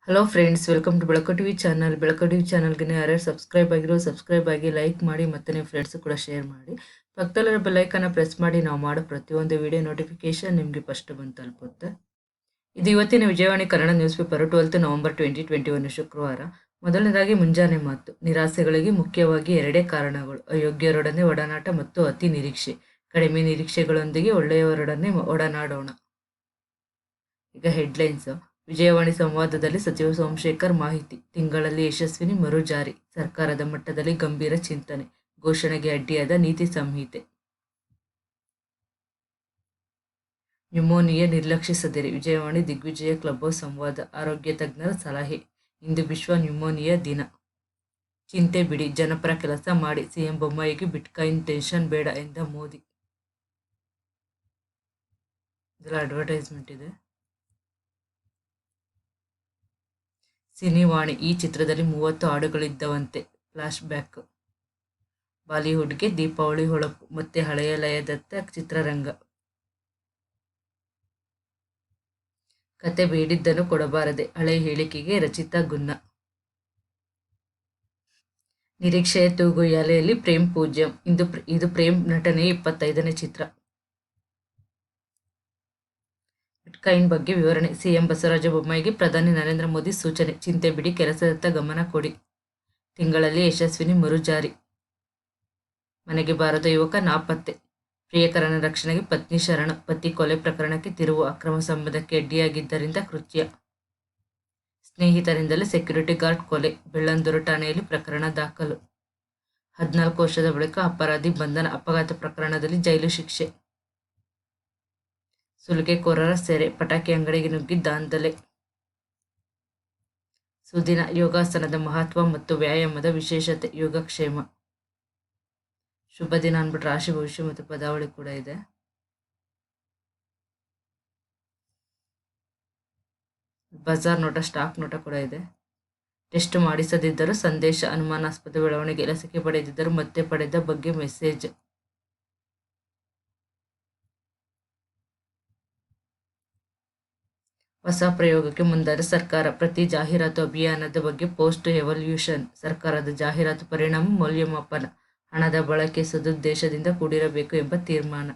Hello friends, welcome to ಬೆಳಕು TV channel. ಬೆಳಕು TV ಚಾನಲ್ಗೆ ಯಾರ್ಯಾರು ಸಬ್ಸ್ಕ್ರೈಬ್ ಆಗಿ ಲೈಕ್ ಮಾಡಿ ಮತ್ತು ನಿಮ್ಮ ಫ್ರೆಂಡ್ಸ್ ಕೂಡ ಶೇರ್ ಮಾಡಿ. ಪಕ್ಕದಲ್ಲಿರೋ ಬೆಲ್ಲೈಕನ್ನ ಪ್ರೆಸ್ ಮಾಡಿ. ನಾವು ಮಾಡೋ ಪ್ರತಿಯೊಂದು ವಿಡಿಯೋ ನೋಟಿಫಿಕೇಶನ್ ನಿಮಗೆ ಫಸ್ಟ್ ಬಂದು ತಲುಪುತ್ತೆ. ಇದು ಇವತ್ತಿನ Vijayavani Kannada news paper 12 November 2021 ಶುಕ್ರವಾರ. ಮೊದಲನೇದಾಗಿ ಮುಂಜಾನೆ ಮಾತು. ನಿರಾಸೆಗಳಿಗೆ ಮುಖ್ಯವಾಗಿ ಎರಡೇ ಕಾರಣಗಳು: ಅಯೋಗ್ಯರೊಡನೆ ಒಡನಾಟ ಮತ್ತು ಅತಿ ನಿರೀಕ್ಷೆ. ಕಡಿಮೆ ನಿರೀಕ್ಷೆಗಳೊಂದಿಗೆ ಒಳ್ಳೆಯವರೊಡನೆ ಒಡನಾಡೋಣ. ಈಗ ಹೆಡ್ಲೈನ್ಸ್. ವಿಜಯವಾಣಿ ಸಂವಾದದಲ್ಲಿ ಸಚಿವ ಸೋಮಶೇಖರ್ ಮಾಹಿತಿ. ತಿಂಗಳಲ್ಲಿ ಯಶಸ್ವಿನಿ ಮರು ಜಾರಿ. ಸರ್ಕಾರದ ಮಟ್ಟದಲ್ಲಿ ಗಂಭೀರ ಚಿಂತನೆ. ಘೋಷಣೆಗೆ ಅಡ್ಡಿಯಾದ ನೀತಿ ಸಂಹಿತೆ. ನ್ಯೂಮೋನಿಯಾ ನಿರ್ಲಕ್ಷಿಸದಿರಿ. ವಿಜಯವಾಣಿ ದಿಗ್ವಿಜಯ ಕ್ಲಬ್ ಹೌಸ್ ಸಂವಾದ. ಆರೋಗ್ಯ ತಜ್ಞರ ಸಲಹೆ. ಇಂದು ವಿಶ್ವ ನ್ಯೂಮೋನಿಯಾ ದಿನ. ಚಿಂತೆ ಬಿಡಿ, ಜನಪರ ಕೆಲಸ ಮಾಡಿ. ಸಿಎಂ ಬೊಮ್ಮಾಯಿಗೆ ಬಿಟ್ಕಾಯಿನ್ ಟೆನ್ಷನ್ ಬೇಡ ಎಂದ ಮೋದಿ. ಇದೆಲ್ಲ ಅಡ್ವರ್ಟೈಸ್ಮೆಂಟ್ ಇದೆ. ಸಿನಿವಾಣಿ. ಈ ಚಿತ್ರದಲ್ಲಿ 30 ಹಾಡುಗಳಿದ್ದವಂತೆ. Flash back. ಬಾಲಿವುಡ್ಗೆ ದೀಪಾವಳಿ ಹೊಳಪು. ಮತ್ತೆ ಹಳೆಯ ಲಯದತ್ತ ಚಿತ್ರರಂಗ. ಕತೆ ಬೇಡಿದ್ದನ್ನು ಕೊಡಬಾರದೆ. ಹಳೆ ಹೇಳಿಕೆಗೆ ರಚಿತಾ ಗುನ್ನ. ನಿರೀಕ್ಷೆಯ ತೂಗುಯ್ಯಾಲೆಯಲ್ಲಿ ಪ್ರೇಮ್ ಪೂಜ್ಯಂ. ಇದು ಪ್ರೇಮ್ ನಟನೆಯ 25ನೇ ಚಿತ್ರ. ಬಿಟ್ಕಾಯಿನ್ ಬಗ್ಗೆ ವಿವರಣೆ. ಸಿಎಂ ಬಸವರಾಜ ಬೊಮ್ಮಾಯಿಗೆ ಪ್ರಧಾನಿ ನರೇಂದ್ರ ಮೋದಿ ಸೂಚನೆ. ಚಿಂತೆ ಬಿಡಿ, ಕೆಲಸದತ್ತ ಗಮನ ಕೊಡಿ. ತಿಂಗಳಲ್ಲಿ ಯಶಸ್ವಿನಿ ಮರು ಜಾರಿ. ಮನೆಗೆ ಬಾರದ ಯುವಕ ನಾಪತ್ತೆ. ಪ್ರಿಯಕರನ ರಕ್ಷಣೆಗೆ ಪತ್ನಿ ಶರಣ. ಪತಿ ಕೊಲೆ ಪ್ರಕರಣಕ್ಕೆ ತಿರುವು. ಅಕ್ರಮ ಸಂಬಂಧಕ್ಕೆ ಅಡ್ಡಿಯಾಗಿದ್ದರಿಂದ ಕೃತ್ಯ. ಸ್ನೇಹಿತರಿಂದಲೇ ಸೆಕ್ಯೂರಿಟಿ ಗಾರ್ಡ್ ಕೊಲೆ. ಬೆಳ್ಳಂದೂರು ಠಾಣೆಯಲ್ಲಿ ಪ್ರಕರಣ ದಾಖಲು. 14 ವರ್ಷದ ಬಳಿಕ ಅಪರಾಧಿ ಬಂಧನ. ಅಪಘಾತ ಪ್ರಕರಣದಲ್ಲಿ ಜೈಲು ಶಿಕ್ಷೆ. ಸುಲಿಗೆಕೋರರ ಸೆರೆ. ಪಟಾಕಿ ಅಂಗಡಿಗೆ ನುಗ್ಗಿ ದಾಂಧಲೆ. ಸುದಿನ. ಯೋಗಾಸನದ ಮಹತ್ವ ಮತ್ತು ವ್ಯಾಯಾಮದ ವಿಶೇಷತೆ. ಯೋಗಕ್ಷೇಮ. ಶುಭ ದಿನ ಅಂದ್ಬಿಟ್ಟು ರಾಶಿ ಭವಿಷ್ಯ ಮತ್ತು ಪದಾವಳಿ ಕೂಡ ಇದೆ. ಬಜಾರ್ ನೋಟ, ಸ್ಟಾಕ್ ನೋಟ ಕೂಡ ಇದೆ. ಟೆಸ್ಟ್ ಮಾಡಿಸದಿದ್ದರೂ ಸಂದೇಶ. ಅನುಮಾನಾಸ್ಪದ ಬೆಳವಣಿಗೆ. ಲಸಿಕೆ ಪಡೆದಿದ್ದರೂ ಮತ್ತೆ ಪಡೆದ ಬಗ್ಗೆ ಮೆಸೇಜ್. ಹೊಸ ಪ್ರಯೋಗಕ್ಕೆ ಮುಂದಾದ ಸರ್ಕಾರ. ಪ್ರತಿ ಜಾಹೀರಾತು ಅಭಿಯಾನದ ಬಗ್ಗೆ ಪೋಸ್ಟ್ ಎವಲ್ಯೂಷನ್. ಸರ್ಕಾರದ ಜಾಹೀರಾತು ಪರಿಣಾಮ ಮೌಲ್ಯಮಾಪನ. ಹಣದ ಬಳಕೆ ಸದುದ್ದೇಶದಿಂದ ಕೂಡಿರಬೇಕು ಎಂಬ ತೀರ್ಮಾನ.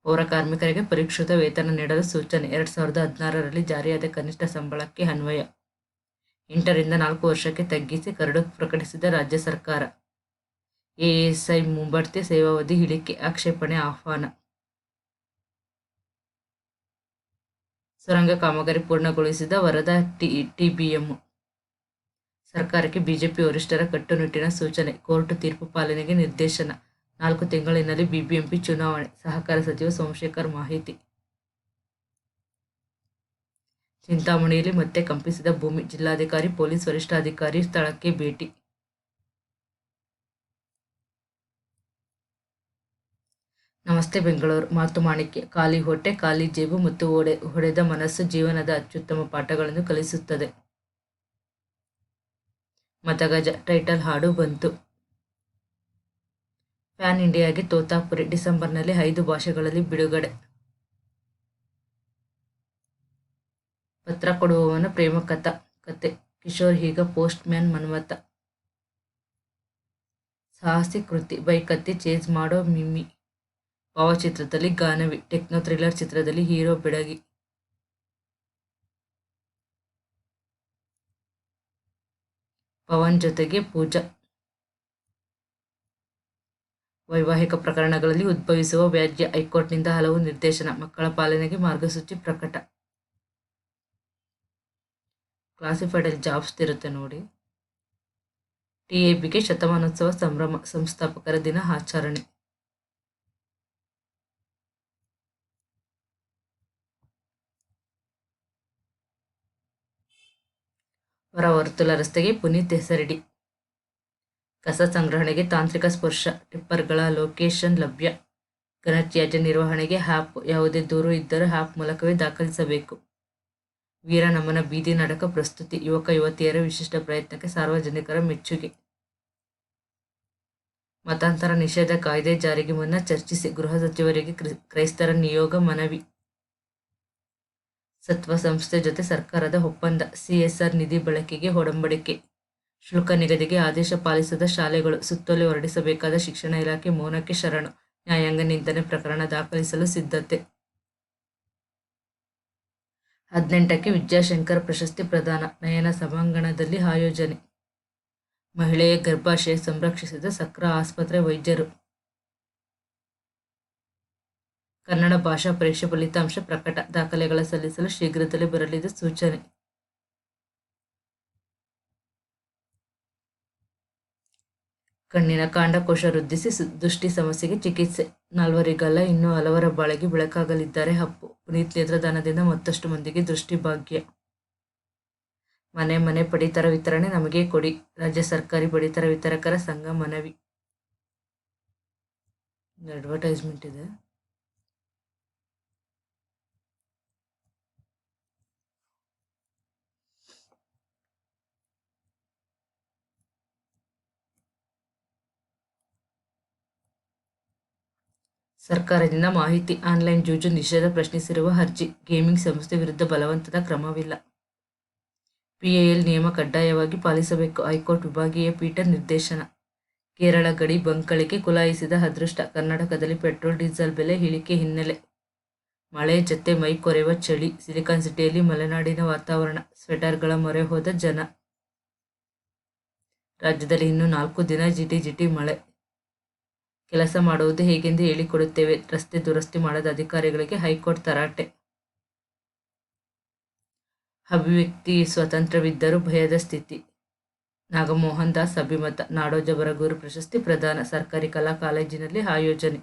ಪೌರ ಕಾರ್ಮಿಕರಿಗೆ ಪರಿಷ್ಕೃತ ವೇತನ ನೀಡಲು ಸೂಚನೆ. 2016ರಲ್ಲಿ ಜಾರಿಯಾದ ಕನಿಷ್ಠ ಸಂಬಳಕ್ಕೆ ಅನ್ವಯ. 8ರಿಂದ 4 ವರ್ಷಕ್ಕೆ ತಗ್ಗಿಸಿ ಕರಡು ಪ್ರಕಟಿಸಿದ ರಾಜ್ಯ ಸರ್ಕಾರ. ಎಎಸ್ಐ ಮುಂಬಡ್ತಿ. ಸೇವಾವಧಿ ಇಳಿಕೆ. ಆಕ್ಷೇಪಣೆ ಆಹ್ವಾನ. ಸುರಂಗ ಕಾಮಗಾರಿ ಪೂರ್ಣಗೊಳಿಸಿದ ವರದಾ ಟಿಬಿಎಂ. ಸರ್ಕಾರಕ್ಕೆ ಬಿಜೆಪಿ ವರಿಷ್ಠರ ಕಟ್ಟುನಿಟ್ಟಿನ ಸೂಚನೆ. ಕೋರ್ಟ್ ತೀರ್ಪು ಪಾಲನೆಗೆ ನಿರ್ದೇಶನ. 4 ತಿಂಗಳಿನಲ್ಲಿ ಬಿಬಿಎಂಪಿ ಚುನಾವಣೆ. ಸಹಕಾರ ಸಚಿವ ಸೋಮಶೇಖರ್ ಮಾಹಿತಿ. ಚಿಂತಾಮಣಿಯಲ್ಲಿ ಮತ್ತೆ ಕಂಪಿಸಿದ ಭೂಮಿ. ಜಿಲ್ಲಾಧಿಕಾರಿ, ಪೊಲೀಸ್ ವರಿಷ್ಠಾಧಿಕಾರಿ ಸ್ಥಳಕ್ಕೆ ಭೇಟಿ. ನಮಸ್ತೆ ಬೆಂಗಳೂರು. ಮಾತು ಮಾಣಿಕ್ಯ. ಖಾಲಿ ಹೊಟ್ಟೆ, ಖಾಲಿ ಜೇಬು ಮತ್ತು ಹೊಡೆದ ಮನಸ್ಸು ಜೀವನದ ಅತ್ಯುತ್ತಮ ಪಾಠಗಳನ್ನು ಕಲಿಸುತ್ತದೆ. ಮತಗಜ. ಟೈಟಲ್ ಹಾಡು ಬಂತು. ಪ್ಯಾನ್ ಇಂಡಿಯಾಗೆ ತೋತಾಪುರಿ. ಡಿಸೆಂಬರ್ನಲ್ಲಿ 5 ಭಾಷೆಗಳಲ್ಲಿ ಬಿಡುಗಡೆ. ಪತ್ರ ಕೊಡುವವನ ಪ್ರೇಮ ಕತೆ. ಕಿಶೋರ್ ಈಗ ಪೋಸ್ಟ್ ಮ್ಯಾನ್ ಮನ್ಮಥ. ಸಾಹಸಿ ಕೃತಿ. ಬೈಕ್ ಹತ್ತಿ ಚೇಸ್ ಮಾಡೋ ಮಿಮ್ಮಿ. ಭಾವಚಿತ್ರದಲ್ಲಿ ಗಾನವಿ. ಟೆಕ್ನೋ ಥ್ರಿಲ್ಲರ್ ಚಿತ್ರದಲ್ಲಿ ಹೀರೋ ಬೆಡಗಿ. ಪವನ್ ಜೊತೆಗೆ ಪೂಜಾ. ವೈವಾಹಿಕ ಪ್ರಕರಣಗಳಲ್ಲಿ ಉದ್ಭವಿಸುವ ವ್ಯಾಜ್ಯ. ಹೈಕೋರ್ಟ್ನಿಂದ ಹಲವು ನಿರ್ದೇಶನ. ಮಕ್ಕಳ ಪಾಲನೆಗೆ ಮಾರ್ಗಸೂಚಿ ಪ್ರಕಟ. ಕ್ಲಾಸಿಫೈಡಲ್ಲಿ ಜಾಬ್ಸ್ ಇರುತ್ತೆ ನೋಡಿ. ಟಿಎಬಿಗೆ ಶತಮಾನೋತ್ಸವ ಸಂಭ್ರಮ. ಸಂಸ್ಥಾಪಕರ ದಿನ ಆಚರಣೆ. ಹೊರ ವರ್ತುಲ ರಸ್ತೆಗೆ ಪುನೀತ್ ಹೆಸರಿಡಿ. ಕಸ ಸಂಗ್ರಹಣೆಗೆ ತಾಂತ್ರಿಕ ಸ್ಪರ್ಶ. ಟಿಪ್ಪರ್ಗಳ ಲೊಕೇಶನ್ ಲಭ್ಯ. ಘನತ್ಯಾಜ್ಯ ನಿರ್ವಹಣೆಗೆ ಆ್ಯಪ್. ಯಾವುದೇ ದೂರು ಇದ್ದರೂ ಆ್ಯಪ್ ಮೂಲಕವೇ ದಾಖಲಿಸಬೇಕು. ವೀರ ನಮನ ಬೀದಿ ನಾಟಕ ಪ್ರಸ್ತುತಿ. ಯುವಕ ಯುವತಿಯರ ವಿಶಿಷ್ಟ ಪ್ರಯತ್ನಕ್ಕೆ ಸಾರ್ವಜನಿಕರ ಮೆಚ್ಚುಗೆ. ಮತಾಂತರ ನಿಷೇಧ ಕಾಯ್ದೆ ಜಾರಿಗೆ ಮುನ್ನ ಚರ್ಚಿಸಿ. ಗೃಹ ಸಚಿವರಿಗೆ ಕ್ರೈಸ್ತರ ನಿಯೋಗ ಮನವಿ. ಸತ್ವ ಸಂಸ್ಥೆ ಜೊತೆ ಸರ್ಕಾರದ ಒಪ್ಪಂದ. ಸಿಎಸ್ಆರ್ ನಿಧಿ ಬಳಕೆಗೆ ಒಡಂಬಡಿಕೆ. ಶುಲ್ಕ ನಿಗದಿಗೆ ಆದೇಶ ಪಾಲಿಸದ ಶಾಲೆಗಳು. ಸುತ್ತೋಲೆ ಹೊರಡಿಸಬೇಕಾದ ಶಿಕ್ಷಣ ಇಲಾಖೆ ಮೌನಕ್ಕೆ ಶರಣು. ನ್ಯಾಯಾಂಗ ನಿಂದನೆ ಪ್ರಕರಣ ದಾಖಲಿಸಲು ಸಿದ್ಧತೆ. 18ಕ್ಕೆ ವಿದ್ಯಾಶಂಕರ್ ಪ್ರಶಸ್ತಿ ಪ್ರದಾನ. ನಯನ ಸಭಾಂಗಣದಲ್ಲಿ ಆಯೋಜನೆ. ಮಹಿಳೆಯ ಗರ್ಭಾಶಯ ಸಂರಕ್ಷಿಸಿದ ಸಕ್ರಾ ಆಸ್ಪತ್ರೆ ವೈದ್ಯರು. ಕನ್ನಡ ಭಾಷಾ ಪರೀಕ್ಷೆ ಫಲಿತಾಂಶ ಪ್ರಕಟ. ದಾಖಲೆಗಳ ಸಲ್ಲಿಸಲು ಶೀಘ್ರದಲ್ಲೇ ಬರಲಿದೆ ಸೂಚನೆ. ಕಣ್ಣಿನ ಕಾಂಡಕೋಶ ವೃದ್ಧಿಸಿ ದೃಷ್ಟಿ ಸಮಸ್ಯೆಗೆ ಚಿಕಿತ್ಸೆ. ನಾಲ್ವರಿಗಲ್ಲ ಇನ್ನೂ ಹಲವರ ಬಾಳಿಗೆ ಬೆಳಕಾಗಲಿದ್ದಾರೆ ಅಪ್ಪು. ಪುನೀತ್ ನೇತ್ರದಾನದಿಂದ ಮತ್ತಷ್ಟು ಮಂದಿಗೆ ದೃಷ್ಟಿ ಭಾಗ್ಯ. ಮನೆ ಮನೆ ಪಡಿತರ ವಿತರಣೆ ನಮಗೆ ಕೊಡಿ. ರಾಜ್ಯ ಸರ್ಕಾರಿ ಪಡಿತರ ವಿತರಕರ ಸಂಘ ಮನವಿ. ಅಡ್ವರ್ಟೈಸ್ಮೆಂಟ್ ಇದೆ. ಸರ್ಕಾರದಿಂದ ಮಾಹಿತಿ. ಆನ್ಲೈನ್ ಜೂಜು ನಿಷೇಧ ಪ್ರಶ್ನಿಸಿರುವ ಅರ್ಜಿ. ಗೇಮಿಂಗ್ ಸಂಸ್ಥೆ ವಿರುದ್ಧ ಬಲವಂತದ ಕ್ರಮವಿಲ್ಲ. ಪಿಎಎಲ್ ನಿಯಮ ಕಡ್ಡಾಯವಾಗಿ ಪಾಲಿಸಬೇಕು. ಹೈಕೋರ್ಟ್ ವಿಭಾಗೀಯ ಪೀಠ ನಿರ್ದೇಶನ. ಕೇರಳ ಗಡಿ ಬಂಕ್ಗಳಿಗೆ ಕುಲಾಯಿಸಿದ ಅದೃಷ್ಟ. ಕರ್ನಾಟಕದಲ್ಲಿ ಪೆಟ್ರೋಲ್ ಡೀಸೆಲ್ ಬೆಲೆ ಇಳಿಕೆ ಹಿನ್ನೆಲೆ. ಮಳೆ ಜತೆ ಮೈ ಕೊರೆವ ಚಳಿ. ಸಿಲಿಕಾನ್ ಸಿಟಿಯಲ್ಲಿ ಮಲೆನಾಡಿನ ವಾತಾವರಣ. ಸ್ವೆಟರ್ಗಳ ಮೊರೆ ಹೋದ ಜನ. ರಾಜ್ಯದಲ್ಲಿ ಇನ್ನೂ 4 ದಿನ ಜಿಟಿ ಮಳೆ. ಕೆಲಸ ಮಾಡುವುದು ಹೇಗೆಂದು ಹೇಳಿಕೊಡುತ್ತೇವೆ. ರಸ್ತೆ ದುರಸ್ತಿ ಮಾಡದ ಅಧಿಕಾರಿಗಳಿಗೆ ಹೈಕೋರ್ಟ್ ತರಾಟೆ. ಅಭಿವ್ಯಕ್ತಿ ಸ್ವಾತಂತ್ರ್ಯವಿದ್ದರೂ ಭಯದ ಸ್ಥಿತಿ. ನಾಗಮೋಹನ್ ದಾಸ್ ಅಭಿಮತ. ನಾಡೋಜ ಬರಗೂರು ಪ್ರಶಸ್ತಿ ಪ್ರದಾನ. ಸರ್ಕಾರಿ ಕಲಾ ಕಾಲೇಜಿನಲ್ಲಿ ಆಯೋಜನೆ.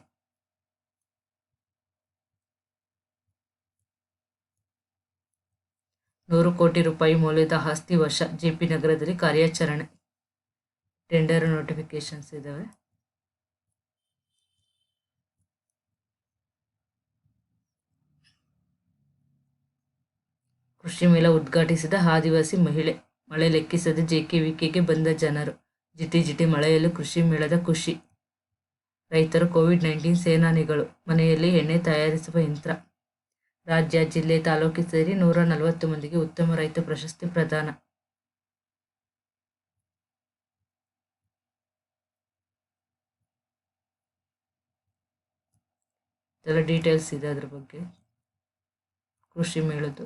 ₹100 ಕೋಟಿ ಮೌಲ್ಯದ ಆಸ್ತಿ ವಶ. ಜೆಪಿ ನಗರದಲ್ಲಿ ಕಾರ್ಯಾಚರಣೆ. ಟೆಂಡರ್ ನೋಟಿಫಿಕೇಶನ್ಸ್ ಇದಾವೆ. ಕೃಷಿ ಮೇಳ ಉದ್ಘಾಟಿಸಿದ ಆದಿವಾಸಿ ಮಹಿಳೆ. ಮಳೆ ಲೆಕ್ಕಿಸದೆ ಜೆಕೆವಿಕೆಗೆ ಬಂದ ಜನರು. ಜಿಟಿ ಮಳೆಯಲ್ಲೂ ಕೃಷಿ ಮೇಳದ ಖುಷಿ. ರೈತರು ಕೋವಿಡ್-19 ಸೇನಾನಿಗಳು. ಮನೆಯಲ್ಲಿ ಎಣ್ಣೆ ತಯಾರಿಸುವ ಯಂತ್ರ. ರಾಜ್ಯ, ಜಿಲ್ಲೆ, ತಾಲೂಕು ಸೇರಿ 140 ಮಂದಿಗೆ ಉತ್ತಮ ರೈತ ಪ್ರಶಸ್ತಿ ಪ್ರದಾನ. ಇದೆಲ್ಲ ಡೀಟೇಲ್ಸ್ ಇದೆ ಅದ್ರ ಬಗ್ಗೆ. ಕೃಷಿ ಮೇಳದ್ದು.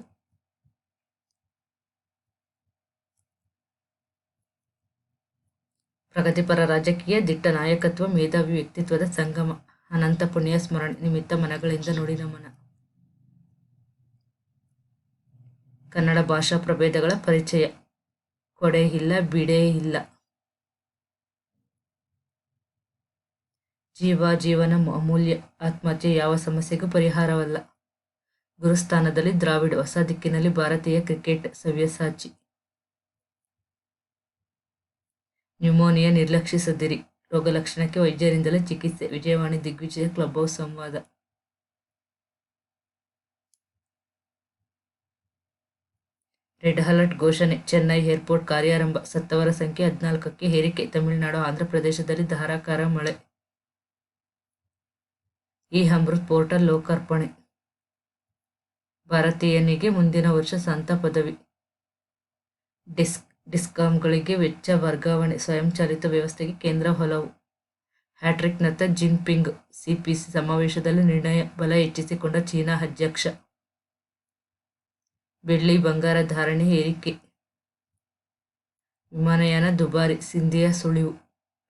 ಪ್ರಗತಿಪರ ರಾಜಕೀಯ, ದಿಟ್ಟ ನಾಯಕತ್ವ, ಮೇಧಾವಿ ವ್ಯಕ್ತಿತ್ವದ ಸಂಗಮ. ಅನಂತ ಪುಣ್ಯ ಸ್ಮರಣೆ ನಿಮಿತ್ತ ಮನಗಳಿಂದ ನುಡಿ ನಮನ. ಕನ್ನಡ ಭಾಷಾ ಪ್ರಭೇದಗಳ ಪರಿಚಯ. ಕೊಡೆ ಇಲ್ಲ, ಬಿಡೆ ಇಲ್ಲ. ಜೀವನ ಅಮೂಲ್ಯ. ಆತ್ಮಹತ್ಯೆ ಯಾವ ಸಮಸ್ಯೆಗೂ ಪರಿಹಾರವಲ್ಲ. ಗುರುಸ್ಥಾನದಲ್ಲಿ ದ್ರಾವಿಡ್. ಹೊಸ ದಿಕ್ಕಿನಲ್ಲಿ ಭಾರತೀಯ ಕ್ರಿಕೆಟ್. ಸವ್ಯಸಾಚಿ. ನ್ಯೂಮೋನಿಯಾ ನಿರ್ಲಕ್ಷಿಸದಿರಿ. ರೋಗ ಲಕ್ಷಣಕ್ಕೆ ವೈದ್ಯರಿಂದಲೇ ಚಿಕಿತ್ಸೆ. ವಿಜಯವಾಣಿ ದಿಗ್ವಿಜಯ ಕ್ಲಬ್ ಹೌಸ್ ಸಂವಾದ. ರೆಡ್ ಅಲರ್ಟ್ ಘೋಷಣೆ. ಚೆನ್ನೈ ಏರ್ಪೋರ್ಟ್ ಕಾರ್ಯಾರಂಭ. ಸತ್ತವರ ಸಂಖ್ಯೆ 14ಕ್ಕೆ ಏರಿಕೆ. ತಮಿಳುನಾಡು, ಆಂಧ್ರಪ್ರದೇಶದಲ್ಲಿ ಧಾರಾಕಾರ ಮಳೆ. ಈ ಅಮೃತ್ ಪೋರ್ಟಲ್ ಲೋಕಾರ್ಪಣೆ. ಭಾರತೀಯನಿಗೆ ಮುಂದಿನ ವರ್ಷ ಸಂತ ಪದವಿ. ಡಿಸ್ಕಾಂಗಳಿಗೆ ವೆಚ್ಚ ವರ್ಗಾವಣೆ. ಸ್ವಯಂಚಾಲಿತ ವ್ಯವಸ್ಥೆಗೆ ಕೇಂದ್ರ ಒಲವು. ಹ್ಯಾಟ್ರಿಕ್ನತ್ತ ಜಿನ್ಪಿಂಗ್. ಸಿಪಿಸಿ ಸಮಾವೇಶದಲ್ಲಿ ನಿರ್ಣಯ. ಬಲ ಹೆಚ್ಚಿಸಿಕೊಂಡ ಚೀನಾ ಅಧ್ಯಕ್ಷ. ಬೆಳ್ಳಿ ಬಂಗಾರ ಧಾರಣೆ ಏರಿಕೆ. ವಿಮಾನಯಾನ ದುಬಾರಿ. ಸಿಂಧಿಯಾ ಸುಳಿವು.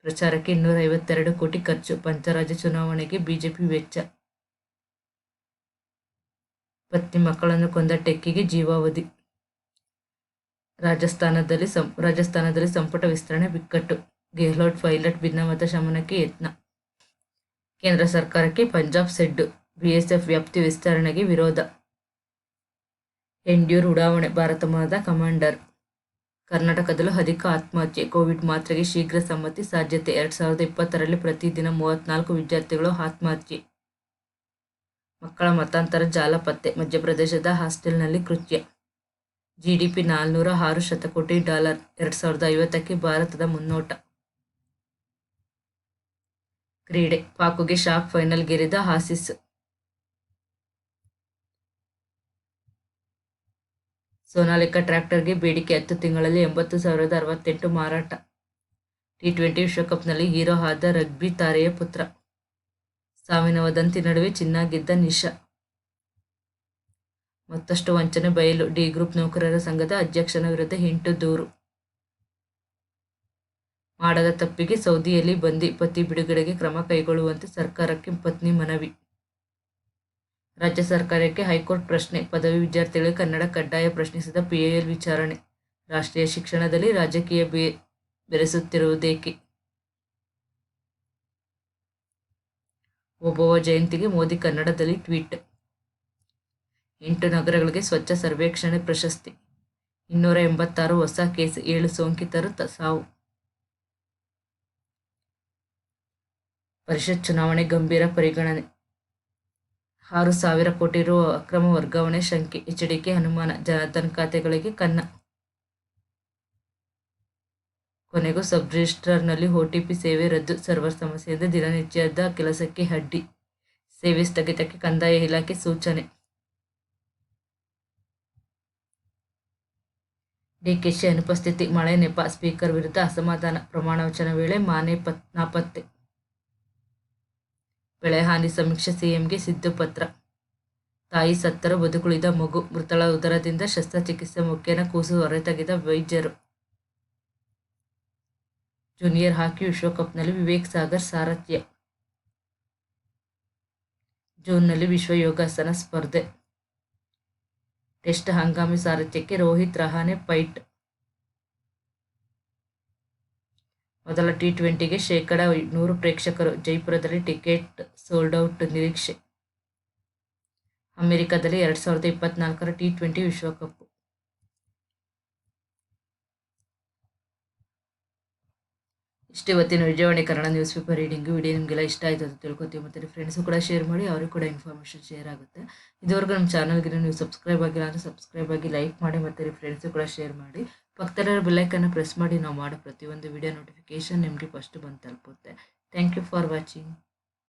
ಪ್ರಚಾರಕ್ಕೆ 252 ಕೋಟಿ ಖರ್ಚು. ಪಂಚರಾಜ್ಯ ಚುನಾವಣೆಗೆ ಬಿಜೆಪಿ ವೆಚ್ಚ. ಪತ್ನಿ ಮಕ್ಕಳನ್ನು ಕೊಂದ ಟೆಕ್ಕಿಗೆ ಜೀವಾವಧಿ. ರಾಜಸ್ಥಾನದಲ್ಲಿ ಸಂಪುಟ ವಿಸ್ತರಣೆ ಬಿಕ್ಕಟ್ಟು. ಗೆಹ್ಲೋಟ್ ಪೈಲಟ್ ಭಿನ್ನಮತ ಶಮನಕ್ಕೆ ಯತ್ನ. ಕೇಂದ್ರ ಸರ್ಕಾರಕ್ಕೆ ಪಂಜಾಬ್ ಸೆಡ್ಡು. ಬಿಎಸ್ಎಫ್ ವ್ಯಾಪ್ತಿ ವಿಸ್ತರಣೆಗೆ ವಿರೋಧ. ಎಂಡ್ಯೂರ್ ಉಡಾವಣೆ. ಭಾರತ ಮೂಲದ ಕಮಾಂಡರ್. ಕರ್ನಾಟಕದಲ್ಲೂ ಅಧಿಕ ಆತ್ಮಹತ್ಯೆ. ಕೋವಿಡ್ ಮಾತ್ರೆಗೆ ಶೀಘ್ರ ಸಮ್ಮತಿ ಸಾಧ್ಯತೆ. 2020ರಲ್ಲಿ ಪ್ರತಿದಿನ 34 ವಿದ್ಯಾರ್ಥಿಗಳು ಆತ್ಮಹತ್ಯೆ. ಮಕ್ಕಳ ಮತಾಂತರ ಜಾಲ ಪತ್ತೆ. ಮಧ್ಯಪ್ರದೇಶದ ಹಾಸ್ಟೆಲ್ನಲ್ಲಿ ಕೃತ್ಯ. ಜಿಡಿಪಿ $406 ಶತಕೋಟಿ. 2050ಕ್ಕೆ ಭಾರತದ ಮುನ್ನೋಟ. ಕ್ರೀಡೆ. ಪಾಕ್ಗೆ ಶಾಕ್ ಫೈನಲ್ ಗೆರಿದ ಆಸೀಸ್. ಸೋನಾಲಿಕಾ ಟ್ರ್ಯಾಕ್ಟರ್ಗೆ ಬೇಡಿಕೆ 10 ತಿಂಗಳಲ್ಲಿ 80,068 ಮಾರಾಟ. T20 ವಿಶ್ವಕಪ್ನಲ್ಲಿ ಹೀರೋ ಆದ ರಗ್ಬಿ ತಾರೆಯ ಪುತ್ರ. ಸಾವಿನ ವದಂತಿ ನಡುವೆ ಚಿನ್ನ ಗೆದ್ದ ನಿಶಾ. ಮತ್ತಷ್ಟು ವಂಚನೆ ಬಯಲು. ಡಿ ಗ್ರೂಪ್ ನೌಕರರ ಸಂಘದ ಅಧ್ಯಕ್ಷನ ವಿರುದ್ಧ 8 ದೂರು. ಮಾಡದ ತಪ್ಪಿಗೆ ಸೌದಿಯಲ್ಲಿ ಬಂದಿ. ಪತಿ ಬಿಡುಗಡೆಗೆ ಕ್ರಮ ಕೈಗೊಳ್ಳುವಂತೆ ಸರ್ಕಾರಕ್ಕೆ ಪತ್ನಿ ಮನವಿ. ರಾಜ್ಯ ಸರ್ಕಾರಕ್ಕೆ ಹೈಕೋರ್ಟ್ ಪ್ರಶ್ನೆ. ಪದವಿ ವಿದ್ಯಾರ್ಥಿಗಳಿಗೆ ಕನ್ನಡ ಕಡ್ಡಾಯ ಪ್ರಶ್ನಿಸಿದ PIL ವಿಚಾರಣೆ. ರಾಷ್ಟ್ರೀಯ ಶಿಕ್ಷಣದಲ್ಲಿ ರಾಜಕೀಯ ಬೆರೆಸುತ್ತಿರುವುದೇಕೆ? ಓಬವ್ವ ಜಯಂತಿಗೆ ಮೋದಿ ಕನ್ನಡದಲ್ಲಿ ಟ್ವೀಟ್. 8 ನಗರಗಳಿಗೆ ಸ್ವಚ್ಛ ಸರ್ವೇಕ್ಷಣೆ ಪ್ರಶಸ್ತಿ. 286 ಹೊಸ ಕೇಸ್, 7 ಸೋಂಕಿತರು ಸಾವು. ಪರಿಷತ್ ಚುನಾವಣೆ ಗಂಭೀರ ಪರಿಗಣನೆ. 6,000 ಕೋಟಿ ರು ಅಕ್ರಮ ವರ್ಗಾವಣೆ ಶಂಕೆ. HDK ಅನುಮಾನ. ಜನಧನ್ ಖಾತೆಗಳಿಗೆ ಕನ್ನ. ಕೊನೆಗೂ ಸಬ್ ರಿಜಿಸ್ಟ್ರಾರ್ನಲ್ಲಿ OTP ಸೇವೆ ರದ್ದು. ಸರ್ವರ್ ಸಮಸ್ಯೆಯಿಂದ ದಿನನಿತ್ಯದ ಕೆಲಸಕ್ಕೆ ಅಡ್ಡಿ. ಸೇವೆ ಸ್ಥಗಿತಕ್ಕೆ ಕಂದಾಯ ಇಲಾಖೆ ಸೂಚನೆ. DKಶಿ ಅನುಪಸ್ಥಿತಿ, ಮಳೆ ನೆಪ. ಸ್ಪೀಕರ್ ವಿರುದ್ಧ ಅಸಮಾಧಾನ. ಪ್ರಮಾಣವಚನ ವೇಳೆ ಮಾನೆ ನಾಪತ್ತೆ. ಬೆಳೆ ಹಾನಿ ಸಮೀಕ್ಷೆ. CMಗೆ ಸಿದ್ದು ಪತ್ರ. ತಾಯಿ ಸತ್ತರೂ ಬದುಕುಳಿದ ಮಗು. ಮೃತಳ ಉದರದಿಂದ ಶಸ್ತ್ರಚಿಕಿತ್ಸೆ. ಮುಖ್ಯನ ಕೂಸು ಹೊರತೆಗೆದ ವೈದ್ಯರು. ಜೂನಿಯರ್ ಹಾಕಿ ವಿಶ್ವಕಪ್ನಲ್ಲಿ ವಿವೇಕ್ ಸಾಗರ್ ಸಾರಥ್ಯ. ಜೂನ್ನಲ್ಲಿ ವಿಶ್ವ ಯೋಗಾಸನ ಸ್ಪರ್ಧೆ. ಟೆಸ್ಟ್ ಹಂಗಾಮಿ ಸಾರಥ್ಯಕ್ಕೆ ರೋಹಿತ್ ರಹಾನೆ ಪೈಟ್. ಮೊದಲ T20ಗೆ 100% ಪ್ರೇಕ್ಷಕರು. ಜೈಪುರದಲ್ಲಿ ಟಿಕೆಟ್ ಸೋಲ್ಡ್ ಔಟ್ ನಿರೀಕ್ಷೆ. ಅಮೆರಿಕದಲ್ಲಿ 2024ರ T20 ವಿಶ್ವಕಪ್. ಇಷ್ಟೇ ಇವತ್ತಿನ Vijayavani Kannada news paper reading. Video ನಿಮಗೆಲ್ಲ ಇಷ್ಟ ಆಯಿತು ಅಂತ ತಿಳ್ಕೊತೀವಿ. ಮತ್ತು ಫ್ರೆಂಡ್ಸು ಕೂಡ ಶೇರ್ ಮಾಡಿ, ಅವ್ರಿಗೆ ಕೂಡ ಇನ್ಫಾರ್ಮೇಷನ್ ಶೇರ್ ಆಗುತ್ತೆ. ಇದುವರೆಗೂ ನಮ್ಮ ಚಾನಲ್ಗೆ ನೀವು ಸಬ್ಸ್ಕ್ರೈಬ್ ಆಗಿಲ್ಲ ಅಂದರೆ ಸಬ್ಸ್ಕ್ರೈಬ್ ಆಗಿ, ಲೈಕ್ ಮಾಡಿ, ಮತ್ತು ಫ್ರೆಂಡ್ಸು ಕೂಡ ಶೇರ್ ಮಾಡಿ. ಪಕ್ಕದಲ್ಲಿರೋ ಬೆಲ್ಲೈಕನ್ನು ಪ್ರೆಸ್ ಮಾಡಿ. ನಾವು ಮಾಡೋ ಪ್ರತಿಯೊಂದು ವಿಡಿಯೋ ನೋಟಿಫಿಕೇಷನ್ ನಿಮಗೆ ಫಸ್ಟ್ ಬಂದು ತಲುಪುತ್ತೆ. Thank you for watching.